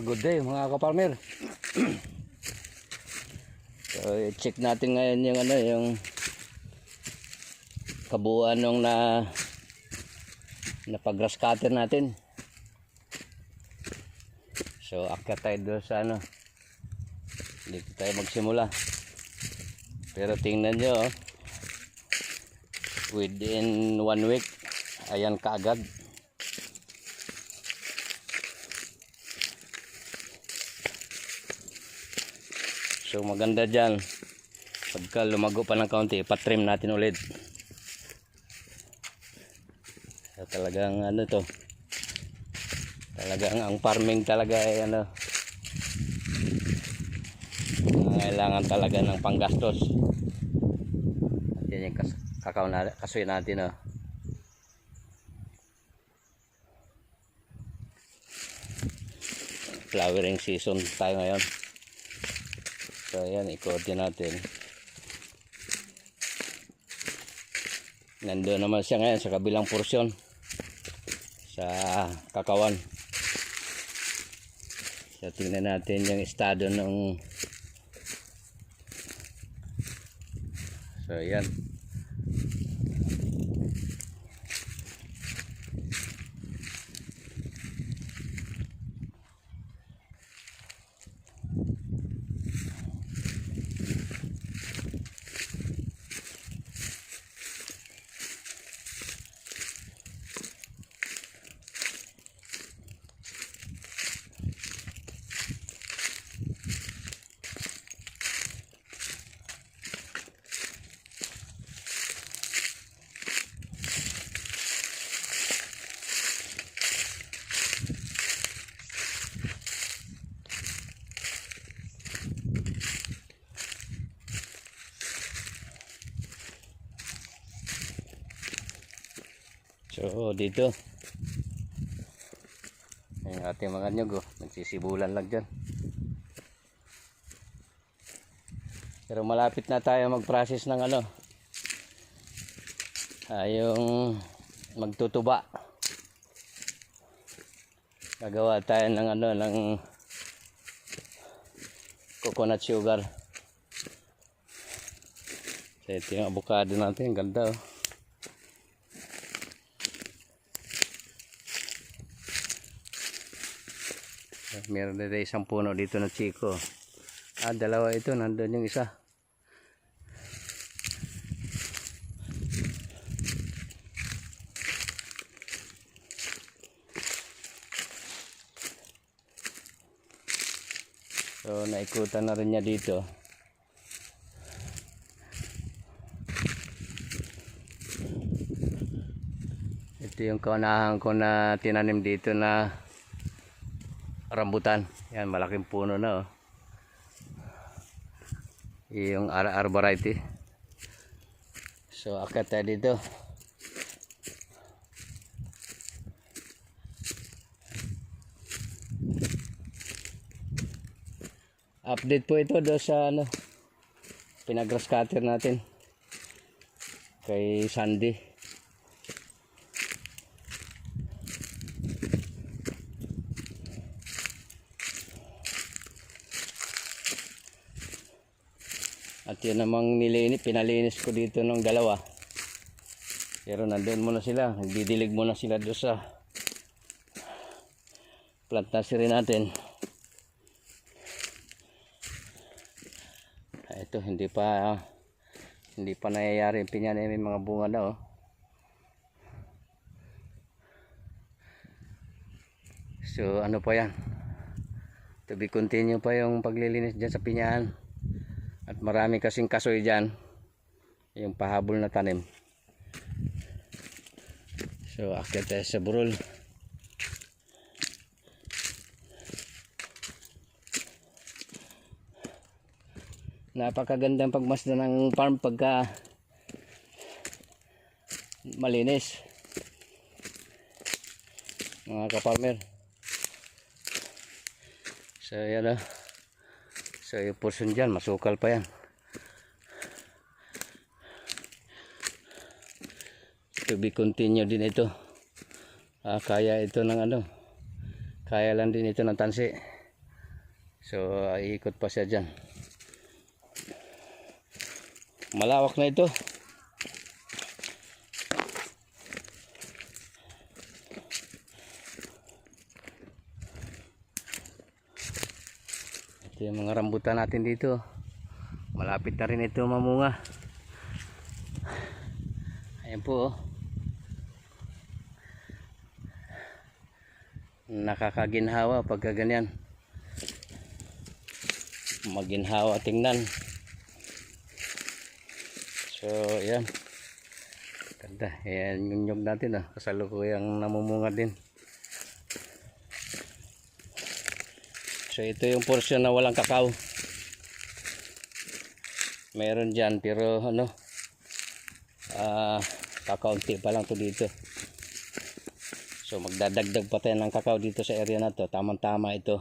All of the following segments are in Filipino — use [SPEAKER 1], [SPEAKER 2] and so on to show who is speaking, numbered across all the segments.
[SPEAKER 1] Good day mga kaparmer. So i-check natin ngayon yung yung kabuuan ng na pag-grass cutter natin. So akyat tayo doon sa dito tayo magsimula. Pero tingnan nyo, within 1 week ayan kaagad. So maganda dyan, pagka lumago pa ng kaunti, ipatrim natin ulit. So talagang to, talagang ang farming talaga ay kailangan talaga ng panggastos. At yan yung kakao na kasoy natin. Flowering season tayo ngayon. So ayan, ikot din natin. Nandoon naman siya ngayon sa kabilang porsyon, sa kakawan. So tingnan natin yung estado ng, so ayan. So dito yung ating mga nyug, nagsisibulan lang dyan. Pero malapit na tayo mag-process ng yung magtutuba. Gagawa tayo ng ng coconut sugar. So ito yung avocado natin, ganda Meron na isang puno dito na chiko. Dalawa ito, nandun yung isa. So naikutan na rin niya dito. Ito yung kaunahan ko na tinanim dito na rambutan. Yan, malaking puno na yung RR variety. So akyat tayo dito. Update po ito do sa pinag-grass cutter natin kay Sandy. At yun namang pinalinis ko dito ng dalawa. Pero nandun muna sila, nagdidilig muna sila doon sa plant nursery natin. Ito hindi pa nangyayari yung pinya na, may mga bunga na So pa yan, to be continue pa yung paglilinis dyan sa pinyahan. At marami kasing kasoy dyan, yung pahabol na tanim. So akyat tayo sa burol. Napakagandang pagmasdan ng farm pagka malinis, mga kaparmer. So yan So yung portion dyan, masukal pa yan. To be continue din ito. Kaya ito ng kaya lang din ito ng tansi. So iikot pa siya dyan. Malawak na ito. Ito yung mga rambutan natin dito. Malapit na rin ito mamunga. Ayan po, oh. Nakakaginhawa pagka ganyan. Maginhawa tingnan. So ayan, ganda. Ayan yung nyug natin, ah. Kasalukuyang namumunga din. So ito yung portion na walang kakao. Meron dyan pero ano, kakaunti pa lang to dito. So magdadagdag pa tayo ng kakao dito sa area na to. Tamang tama ito,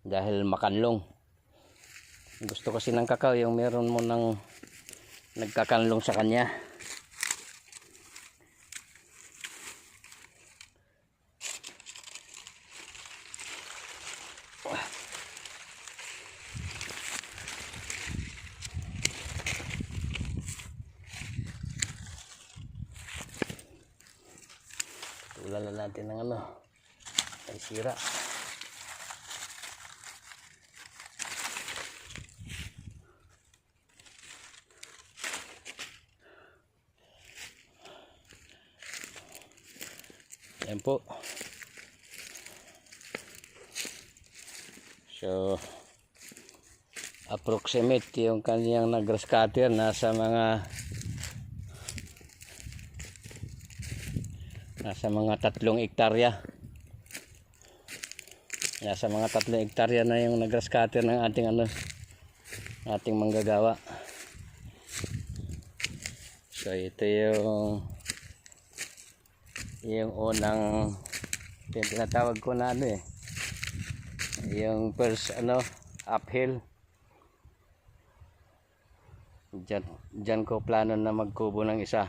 [SPEAKER 1] dahil makanlong. Gusto kasi ng kakao yung meron mo ng nagkakanlong sa kanya. Tulan na natin ng ano, ay sira. Ayan po. So approximate yung kanyang na grass cutter nasa mga 3 hektarya. Nasa mga 3 hektarya na yung grass cutter ng ating ano, ating manggagawa. So ito yung unang tinatawag ko na ano eh, yung first ano, uphill. Diyan ko plano na magkubo ng isa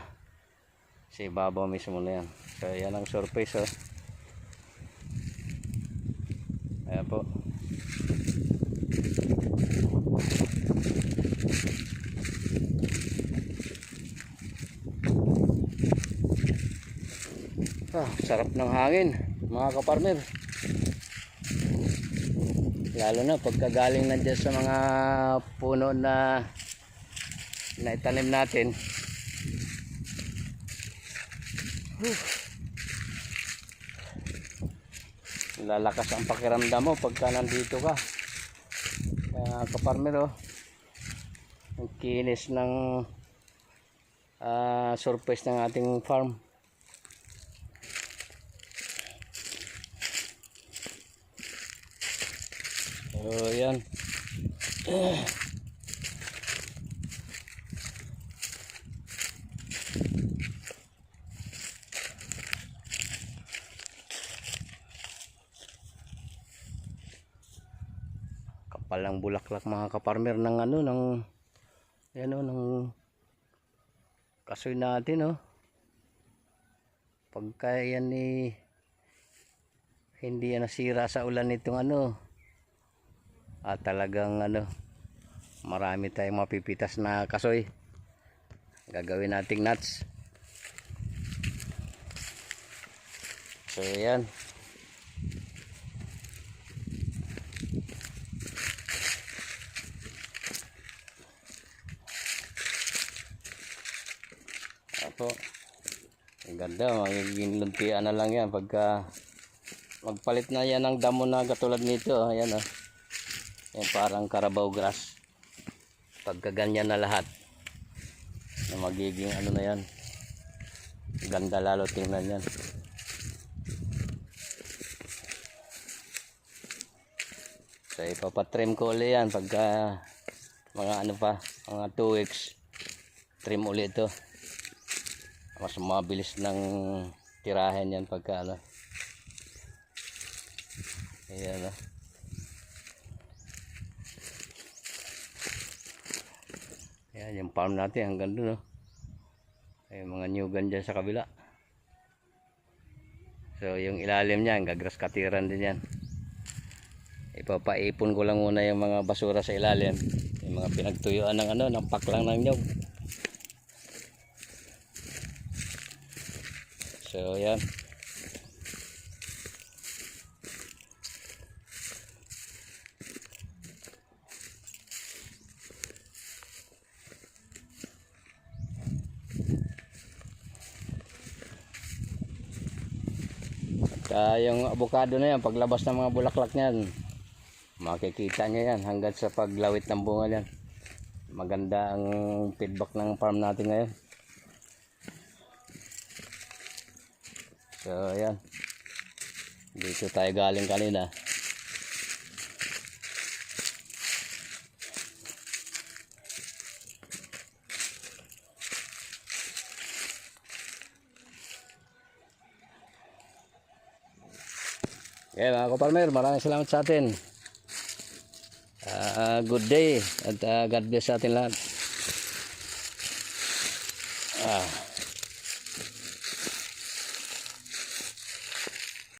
[SPEAKER 1] sa ibabaw mismo na yan. So yan ang surface, oh. Ayan po. Sarap ng hangin mga kaparmer, lalo na pagkagaling na dyan sa mga puno na itanim natin. Lalakas ang pakiramdam mo pagka nandito ka. Kaya kaparmer, oh, ang kinis ng surface ng ating farm. So yan. Kapal ang bulaklak mga kaparmer ng ano, ng yan, oh, ng kasoy natin, oh. Pagka yan hindi yan nasira sa ulan nitong ano, talagang ano, marami tayong mapipitas na kasoy. Gagawin nating nuts. So yan. Apo, ang ganda, magiging luntian na lang yan pagka magpalit na yan ng damo na katulad nito. Ayan, oh. Yan parang Carabao grass. Pagka ganyan na lahat, na magiging ano na yan, ganda lalo tingnan yan. So ipapatrim ko ulit yan pagka mga ano pa, mga 2 weeks trim ulit ito. Mas mabilis ng tirahin yan pagka ano. Ayan, oh. Ayan yung farm natin hanggang doon, oh. Ay mga nyugan dyan sa kabila. So yung ilalim niyan, gagrass katiran din yan. Ipapaipon ko lang muna yung mga basura sa ilalim, yung mga pinagtuyuan ng ng paklang ng nyog. So yan. Yung avocado na yan, paglabas ng mga bulaklak niyan, makikita nyo yan hanggang sa paglawit ng bunga yan. Maganda ang feedback ng farm natin ngayon. So yan, dito tayo galing kanina. Okay mga ka-farmer, maraming salamat sa atin. Good day at God bless sa atin lahat.